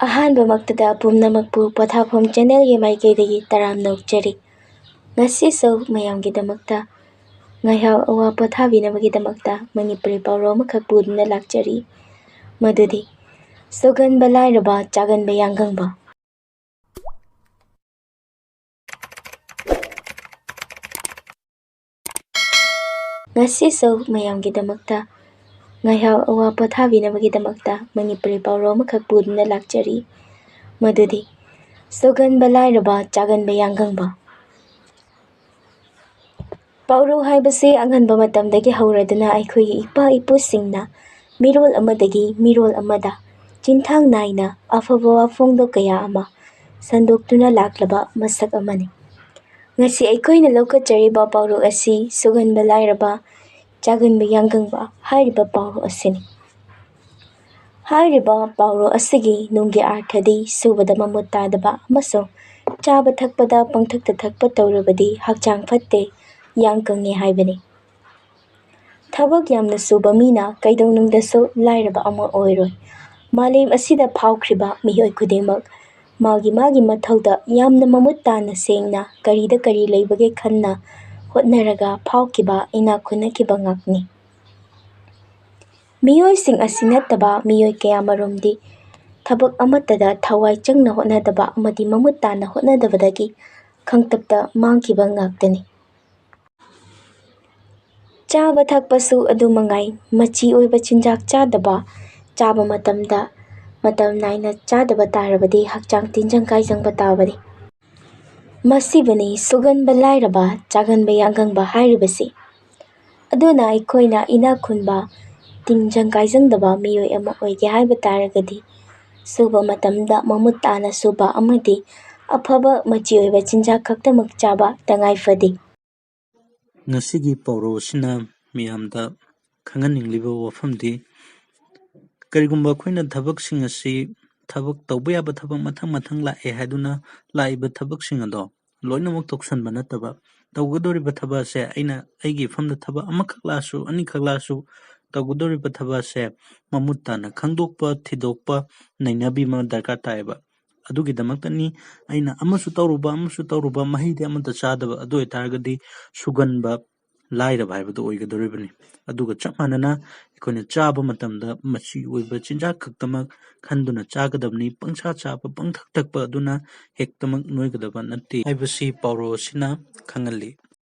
ꯑꯍꯥꯟꯕꯃꯛꯇꯗ ꯄꯨꯝꯅꯃꯛꯄꯨ ꯄꯣꯊꯥꯐꯝ ꯆꯦꯅꯦꯜꯒꯤ ꯃꯥꯏꯀꯩꯗꯒꯤ ꯇꯔꯥꯝꯅ ꯑꯣꯛꯆꯔꯤ꯫ ꯉꯁꯤꯁꯨ ꯃꯌꯥꯝꯒꯤꯗꯃꯛꯇ ꯉꯥꯏꯍꯥꯛ ꯑꯋꯥ ꯄꯣꯊꯥꯕꯤꯅꯕꯒꯤꯗꯃꯛꯇ ꯃꯅꯤꯄꯨꯔꯤ ꯄꯥꯎꯔꯧ ꯑꯃꯈꯛ ꯄꯨꯗꯨꯅ ꯂꯥꯛꯆꯔꯤ꯫ ꯃꯗꯨꯗꯤ ꯁꯨꯒꯟꯕ ꯂꯥꯏꯔꯕ ꯆꯥꯒꯟꯕ ꯌꯥꯡꯀꯪꯕ꯫ ꯉꯁꯤꯁꯨ ꯃꯌꯥꯝꯒꯤꯗꯃꯛꯇ ꯉꯥꯏꯍꯥꯛ ꯑꯋꯥ ꯄꯣꯊꯥꯕꯤꯅꯕꯒꯤꯗꯃꯛꯇ ꯃꯅꯤꯄꯨꯔꯤ ꯄꯥꯎꯔꯧ ꯑꯃꯈꯛ ꯄꯨꯗꯨꯅ ꯂꯥꯛꯆꯔꯤ꯫ ꯃꯗꯨꯗꯤ ꯁꯨꯒꯟꯕ ꯂꯥꯏꯔꯕ ꯆꯥꯒꯟꯕ ꯌꯥꯡꯀꯪꯕ꯫ ꯄꯥꯎꯔꯧ ꯍꯥꯏꯕꯁꯤ ꯑꯉꯟꯕ ꯃꯇꯝꯗꯒꯤ ꯍꯧꯔꯗꯨꯅ ꯑꯩꯈꯣꯏꯒꯤ ꯏꯄꯥ ꯏꯄꯨꯁꯤꯡꯅ ꯃꯤꯔꯣꯜ ꯑꯃꯗꯒꯤ ꯃꯤꯔꯣꯜ ꯑꯃꯗ ꯆꯤꯟꯊꯥꯡ ꯅꯥꯏꯅ ꯑꯐꯕ ꯋꯥꯐꯣꯡꯗꯣ ꯀꯌꯥ ꯑꯃ ꯁꯟꯗꯣꯛꯇꯨꯅ ꯂꯥꯛꯂꯕ ꯃꯁꯛ ꯑꯃꯅꯤ꯫ ꯉꯁꯤ ꯑꯩꯈꯣꯏꯅ ꯂꯧꯈꯠꯆꯔꯤꯕ ꯄꯥꯎꯔꯧ ꯑꯁꯤ ꯁꯨꯒꯟꯕ ꯂꯥꯏꯔꯕ ꯆꯥꯒꯟꯕ ꯌꯥꯡꯀꯪꯕ ꯍꯥꯏꯔꯤꯕ ꯄꯥꯎꯔꯧ ꯑꯁꯤꯅꯤ꯫ ꯍꯥꯏꯔꯤꯕ ꯄꯥꯎꯔꯧ ꯑꯁꯤꯒꯤ ꯅꯨꯡꯒꯤ ꯑꯥꯔꯊꯗꯤ ꯁꯨꯕꯗ ꯃꯃꯨꯠ ꯇꯥꯗꯕ ꯑꯃꯁꯨꯡ ꯆꯥꯕ ꯊꯛꯄꯗ ꯄꯪꯊꯛꯇ ꯊꯛꯄ ꯇꯧꯔꯕꯗꯤ ꯍꯛꯆꯥꯡ ꯐꯠꯇꯦ, ꯌꯥꯡ ꯀꯪꯉꯦ ꯍꯥꯏꯕꯅꯤ꯫ ꯊꯕꯛ ꯌꯥꯝꯅ ꯁꯨꯕ ꯃꯤꯅ ꯀꯩꯗꯧꯅꯨꯡꯗꯁꯨ ꯂꯥꯏꯔꯕ ꯑꯃ ꯑꯣꯏꯔꯣꯏ꯫ ꯃꯥꯂꯦꯝ ꯑꯁꯤꯗ ꯐꯥꯎꯈ꯭ꯔꯤꯕ ꯃꯤꯑꯣꯏ ꯈꯨꯗꯤꯡꯃꯛ ꯃꯥꯒꯤ ꯃꯊꯧꯗ ꯌꯥꯝꯅ ꯃꯃꯨꯠ ꯇꯥꯅ ꯁꯦꯡꯅ ꯀꯔꯤꯗ ꯀꯔꯤ ꯂꯩꯕꯒꯦ ꯈꯟꯅ ꯍꯣꯠꯅꯔꯒ ꯐꯥꯎꯈꯤꯕ ꯏꯅꯥꯛ ꯈꯨꯟꯅꯈꯤꯕ ꯉꯥꯛꯅꯤ꯫ ꯃꯤꯑꯣꯏꯁꯤꯡ ꯑꯁꯤ ꯅꯠꯇꯕ ꯃꯤꯑꯣꯏ ꯀꯌꯥꯃꯔꯨꯝꯗꯤ ꯊꯕꯛ ꯑꯃꯠꯇꯗ ꯊꯋꯥꯏ ꯆꯪꯅ ꯍꯣꯠꯅꯗꯕ ꯑꯃꯗꯤ ꯃꯃꯨꯠ ꯇꯥꯅ ꯍꯣꯠꯅꯗꯕꯗꯒꯤ ꯈꯪꯇꯞꯇ ꯃꯥꯡꯈꯤꯕ ꯉꯥꯛꯇꯅꯤ꯫ ꯆꯥꯕ ꯊꯛꯄꯁꯨ ꯑꯗꯨꯃꯉꯥꯏ ꯃꯆꯤ ꯑꯣꯏꯕ ꯆꯤꯟꯖꯥꯛ ꯆꯥꯗꯕ, ꯆꯥꯕ ꯃꯇꯝꯗ ꯃꯇꯝ ꯅꯥꯏꯅ ꯆꯥꯗꯕ ꯇꯥꯔꯕꯗꯤ ꯍꯛꯆꯥꯡ ꯇꯤꯟꯖꯪ ꯀꯥꯏꯖꯪꯕ ꯇꯥꯕꯅꯤ꯫ ꯃꯁꯤꯕꯨꯅꯤ ꯁꯨꯒꯟꯕ ꯂꯥꯏꯔꯕ ꯆꯥꯒꯟꯕ ꯌꯥꯡꯀꯪꯕ ꯍꯥꯏꯔꯤꯕꯁꯤ꯫ ꯑꯗꯨꯅ ꯑꯩꯈꯣꯏꯅ ꯏꯅꯥꯛ ꯈꯨꯟꯕ, ꯇꯤꯟꯖꯪ ꯀꯥꯏꯖꯪꯗꯕ ꯃꯤꯑꯣꯏ ꯑꯃ ꯑꯣꯏꯒꯦ ꯍꯥꯏꯕ ꯇꯥꯔꯒꯗꯤ ꯁꯨꯕ ꯃꯇꯝꯗ ꯃꯃꯨꯠ ꯇꯥꯅ ꯁꯨꯕ ꯑꯃꯗꯤ ꯑꯐꯕ ꯃꯆꯤ ꯑꯣꯏꯕ ꯆꯤꯟꯖꯥꯛ ꯈꯛꯇꯃꯛ ꯆꯥꯕ ꯇꯉꯥꯏ ꯐꯗꯦ꯫ ꯉꯁꯤꯒꯤ ꯄꯥꯎꯔꯧ ꯑꯁꯤꯅ ꯃꯤꯌꯥꯝꯗ ꯈꯪꯍꯟꯅꯤꯡꯂꯤꯕ ꯋꯥꯐꯝꯗꯤ ꯀꯔꯤꯒꯨꯝꯕ ꯑꯩꯈꯣꯏꯅ ꯊꯕꯛꯁꯤꯡ ꯑꯁꯤ ꯊꯕꯛ ꯇꯧꯕ ꯌꯥꯕ ꯊꯕꯛ ꯃꯊꯪ ꯃꯊꯪ ꯂꯥꯛꯑꯦ ꯍꯥꯏꯗꯨꯅ ꯂꯥꯛꯏꯕ ꯊꯕꯛꯁꯤꯡ ꯑꯗꯣ ꯂꯣꯏꯅꯃꯛ ꯇꯧꯁꯟꯕ ꯅꯠꯇꯕ, ꯇꯧꯒꯗꯧꯔꯤꯕ ꯊꯕꯛ ꯑꯁꯦ ꯑꯩꯒꯤ ꯏꯐꯝꯗ ꯊꯕꯛ ꯑꯃꯈꯛ ꯂꯥꯛꯑꯁꯨ ꯑꯅꯤꯈꯛ ꯂꯥꯛꯑꯁꯨ ꯇꯧꯒꯗꯧꯔꯤꯕ ꯊꯕꯛ ꯑꯁꯦ ꯃꯃꯨꯠ ꯇꯥꯅ ꯈꯪꯗꯣꯛꯄ, ꯊꯤꯗꯣꯛꯄ, ꯅꯩꯅꯕꯤꯕ ꯗꯔꯀꯥꯔ ꯇꯥꯏꯌꯦꯕ꯫ ꯑꯗꯨꯒꯤꯗꯃꯛꯇꯅꯤ ꯑꯩꯅ ꯑꯃꯁꯨ ꯇꯧꯔꯨꯕ ꯃꯍꯩꯗꯤ ꯑꯃꯠꯇ ꯆꯥꯗꯕ꯫ ꯑꯗꯨ ꯑꯣꯏꯇꯥꯔꯒꯗꯤ ꯁꯨꯒꯟꯕ ꯂꯥꯏꯔꯕ ꯍꯥꯏꯕꯗꯨ ꯑꯣꯏꯒꯗꯧꯔꯤꯕꯅꯤ꯫ ꯑꯗꯨꯒ ꯆꯞ ꯃꯥꯟꯅꯅ ꯑꯩꯈꯣꯏꯅ ꯆꯥꯕ ꯃꯇꯝꯗ ꯃꯆꯤ ꯑꯣꯏꯕ ꯆꯤꯟꯖꯥꯛ ꯈꯛꯇꯃꯛ ꯈꯟꯗꯨꯅ ꯆꯥꯒꯗꯕꯅꯤ꯫ ꯄꯪꯆꯥ ꯆꯥꯕ, ꯄꯪꯊꯛ ꯊꯛꯄ ꯑꯗꯨꯅ ꯍꯦꯛꯇꯃꯛ ꯅꯣꯏꯒꯗꯕ ꯅꯠꯇꯦ ꯍꯥꯏꯕꯁꯤ ꯄꯥꯎꯔꯧ ꯑꯁꯤꯅ ꯈꯪꯍꯜꯂꯤ꯫